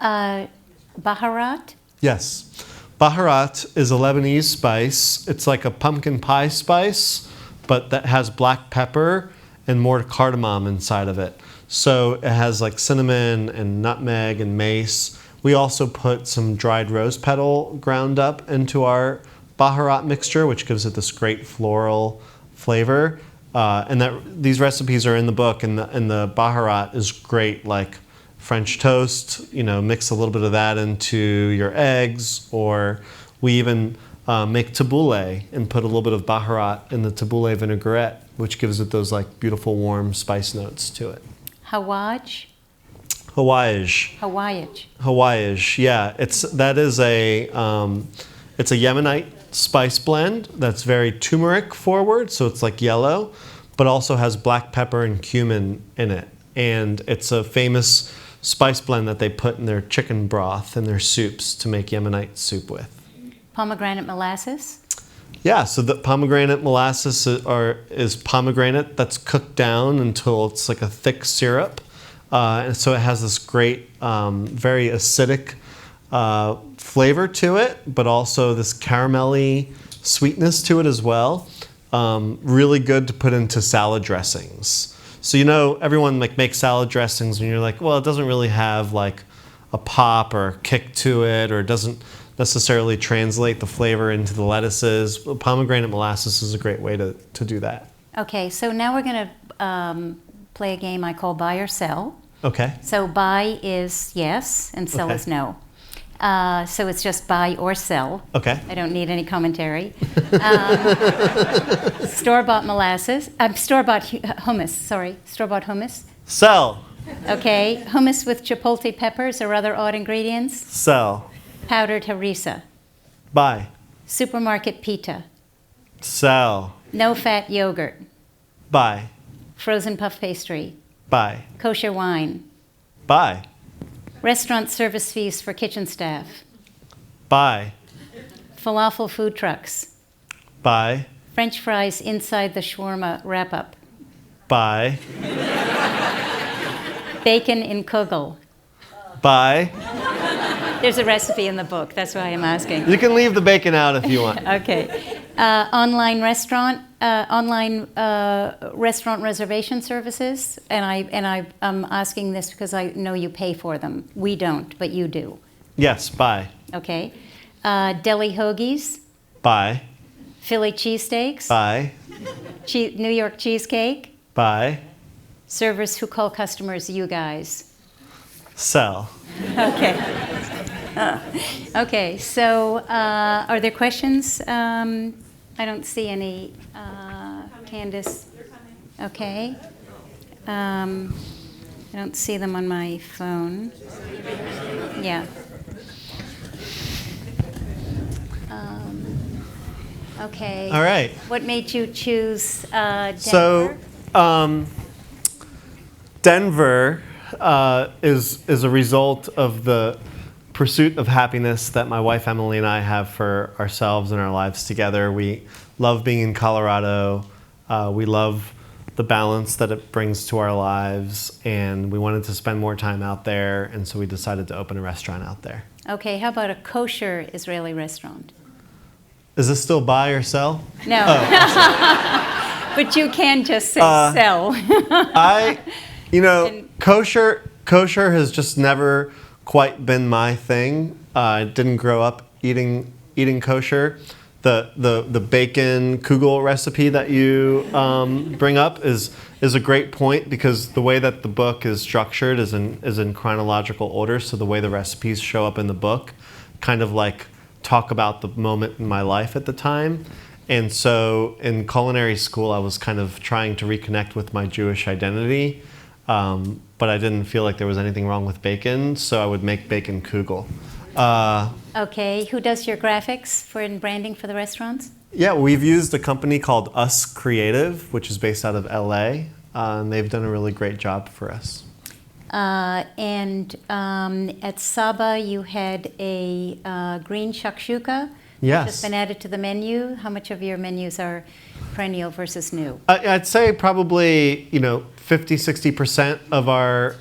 S21: Baharat?
S22: Yes. Baharat is a Lebanese spice. It's like a pumpkin pie spice, but that has black pepper and more cardamom inside of it. So it has cinnamon and nutmeg and mace. We also put some dried rose petal ground up into our Baharat mixture, which gives it this great floral flavor. And these recipes are in the book, and the Baharat is great, like French toast. Mix a little bit of that into your eggs, or we even make tabbouleh and put a little bit of Baharat in the tabbouleh vinaigrette, which gives it those like beautiful warm spice notes to it.
S21: Hawaj?
S22: Hawaiish, yeah. It's a Yemenite spice blend that's very turmeric forward, so it's like yellow, but also has black pepper and cumin in it. And it's a famous spice blend that they put in their chicken broth and their soups to make Yemenite soup with.
S21: Pomegranate molasses?
S22: Yeah, so the pomegranate molasses is pomegranate that's cooked down until it's like a thick syrup. And so it has this great, very acidic flavor to it, but also this caramelly sweetness to it as well. Really good to put into salad dressings. So everyone makes salad dressings and you're like, well, it doesn't really have like a pop or kick to it, or it doesn't necessarily translate the flavor into the lettuces. Pomegranate molasses is a great way to do that.
S21: Okay, so now we're going to play a game I call buy or sell.
S22: Okay.
S21: So buy is yes and sell is no. So it's just buy or sell.
S22: Okay.
S21: I don't need any commentary. Store-bought molasses. Store-bought hummus. Sorry, store-bought hummus.
S22: Sell.
S21: Okay. Hummus with chipotle peppers or other odd ingredients.
S22: Sell.
S21: Powdered harissa.
S22: Buy.
S21: Supermarket pita.
S22: Sell.
S21: No-fat yogurt.
S22: Buy.
S21: Frozen puff pastry.
S22: Buy.
S21: Kosher wine.
S22: Buy.
S21: Restaurant service fees for kitchen staff.
S22: Buy.
S21: Falafel food trucks.
S22: Buy.
S21: French fries inside the shawarma wrap-up.
S22: Buy.
S21: Bacon in kugel.
S22: Buy.
S21: There's a recipe in the book. That's why I'm asking.
S22: You can leave the bacon out if you want.
S21: Okay. Online restaurant reservation services, and I'm asking this because I know you pay for them. We don't, but you do.
S22: Yes, buy.
S21: Okay. Deli hoagies.
S22: Buy.
S21: Philly cheesesteaks.
S22: Buy.
S21: New York cheesecake.
S22: Buy.
S21: Servers who call customers you guys.
S22: Sell.
S21: Okay. Okay, so are there questions? I don't see any. Candace? Okay. I don't see them on my phone. Yeah. Okay.
S22: All right.
S21: What made you choose Denver?
S22: So, Denver is a result of the pursuit of happiness that my wife Emily and I have for ourselves and our lives together. We love being in Colorado. We love the balance that it brings to our lives, and we wanted to spend more time out there, and so we decided to open a restaurant out there.
S21: Okay, how about a kosher Israeli restaurant?
S22: Is this still buy or sell?
S21: No.
S22: Oh.
S21: But you can just say sell.
S22: Kosher has just never quite been my thing. I didn't grow up eating kosher. The bacon kugel recipe that you bring up is a great point, because the way that the book is structured is in chronological order. So the way the recipes show up in the book kind of like talk about the moment in my life at the time. And so in culinary school, I was kind of trying to reconnect with my Jewish identity, but I didn't feel like there was anything wrong with bacon, so I would make bacon kugel.
S21: Okay, who does your graphics and branding for the restaurants?
S22: Yeah, we've used a company called Us Creative, which is based out of LA, and they've done a really great job for us.
S21: And at Saba, you had a green shakshuka.
S22: Yes.
S21: Which has been added to the menu. How much of your menus are perennial versus new?
S22: I'd say probably 50-60% of our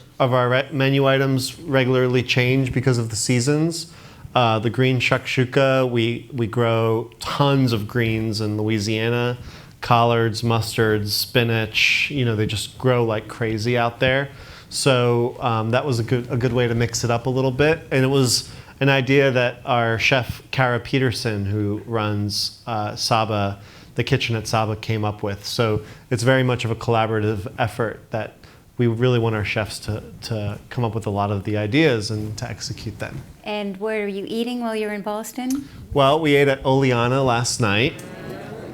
S22: menu items regularly change because of the seasons. The green shakshuka, we grow tons of greens in Louisiana. Collards, mustards, spinach, they just grow like crazy out there. So that was a good way to mix it up a little bit. And it was an idea that our chef, Kara Peterson, who runs Saba, the kitchen at Saba, came up with. So it's very much of a collaborative effort that we really want our chefs to come up with a lot of the ideas and to execute them.
S21: And where are you eating while you're in Boston?
S22: Well, we ate at Oleana last night.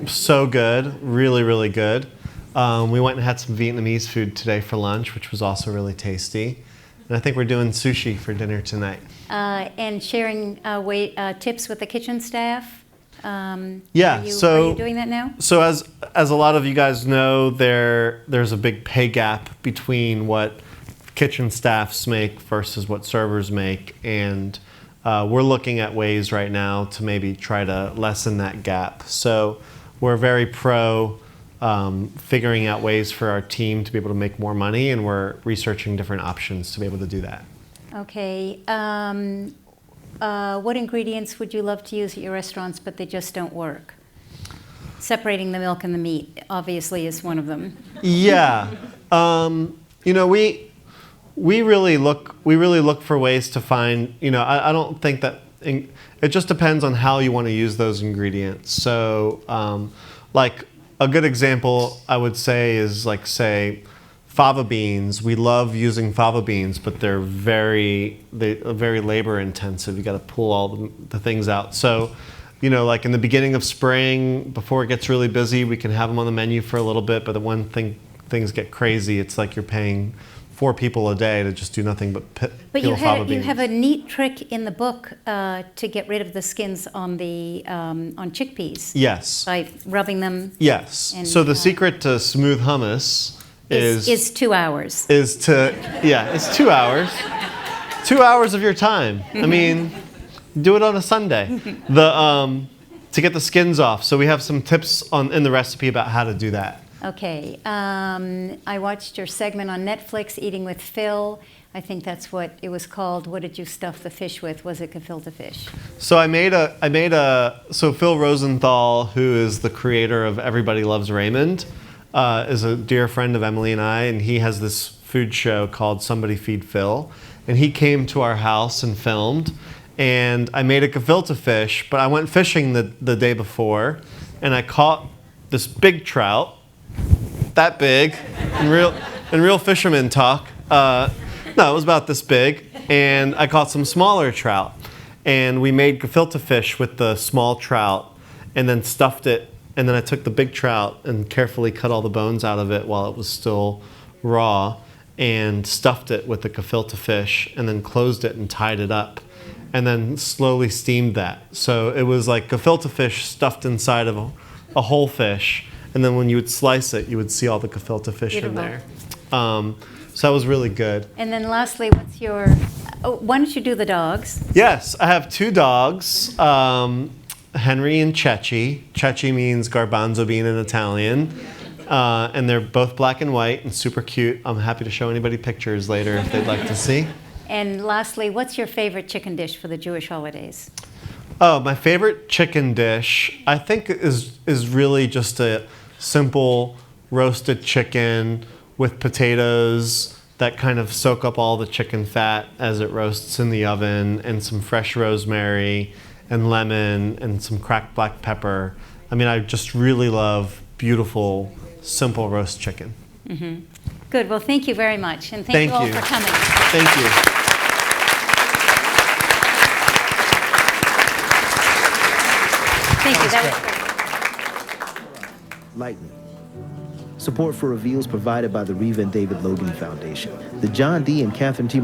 S22: So good, really, really good. We went and had some Vietnamese food today for lunch, which was also really tasty. And I think we're doing sushi for dinner tonight.
S21: And sharing tips with the kitchen staff?
S22: Yeah,
S21: are you doing that now?
S22: So as a lot of you guys know, there's a big pay gap between what kitchen staffs make versus what servers make, and we're looking at ways right now to maybe try to lessen that gap. So we're very pro figuring out ways for our team to be able to make more money, and we're researching different options to be able to do that.
S21: Okay. What ingredients would you love to use at your restaurants, but they just don't work? Separating the milk and the meat, obviously, is one of them.
S22: Yeah. You know, we really look for ways to find, you know, I don't think that, it just depends on how you want to use those ingredients. So, like, a good example I would say is, like, say, fava beans. We love using fava beans, but they're very labor intensive. You got to pull all the things out. So, you know, like in the beginning of spring, before it gets really busy, we can have them on the menu for a little bit. But when things get crazy, it's like you're paying 4 people a day to just do nothing but peel fava beans.
S21: You have a neat trick in the book to get rid of the skins on chickpeas.
S22: Yes.
S21: By rubbing them.
S22: Yes.
S21: And,
S22: so the secret to smooth hummus
S21: is 2 hours.
S22: It's 2 hours. 2 hours of your time. I mean, do it on a Sunday. To get the skins off. So we have some tips in the recipe about how to do that.
S21: Okay. I watched your segment on Netflix, Eating with Phil. I think that's what it was called. What did you stuff the fish with? Was it gefilte fish?
S22: So so Phil Rosenthal, who is the creator of Everybody Loves Raymond, is a dear friend of Emily and I, and he has this food show called Somebody Feed Phil. And he came to our house and filmed, and I made a gefilte fish, but I went fishing the day before, and I caught this big trout, that big, in real fisherman talk. No, it was about this big, and I caught some smaller trout. And we made gefilte fish with the small trout, and then stuffed it. And then I took the big trout and carefully cut all the bones out of it while it was still raw, and stuffed it with the gefilte fish, and then closed it and tied it up, and then slowly steamed that. So it was like gefilte fish stuffed inside of a whole fish, and then when you would slice it, you would see all the gefilte fish in there. So that was really good.
S21: And then lastly, why don't you do the dogs?
S22: Yes, I have 2 dogs, Henry and Ceci. Ceci means garbanzo bean in Italian. And they're both black and white and super cute. I'm happy to show anybody pictures later if they'd like to see.
S21: And lastly, what's your favorite chicken dish for the Jewish holidays?
S22: Oh, my favorite chicken dish, I think, is really just a simple roasted chicken with potatoes that kind of soak up all the chicken fat as it roasts in the oven, and some fresh rosemary and lemon and some cracked black pepper. I mean, I just really love beautiful, simple roast chicken.
S21: Mm-hmm. Good. Well, thank you very much. And thank you all for coming.
S22: Thank you.
S21: Thank you. That was great.
S5: Lightning. Support for Reveals provided by the Reva and David Logan Foundation, the John D. and Catherine T.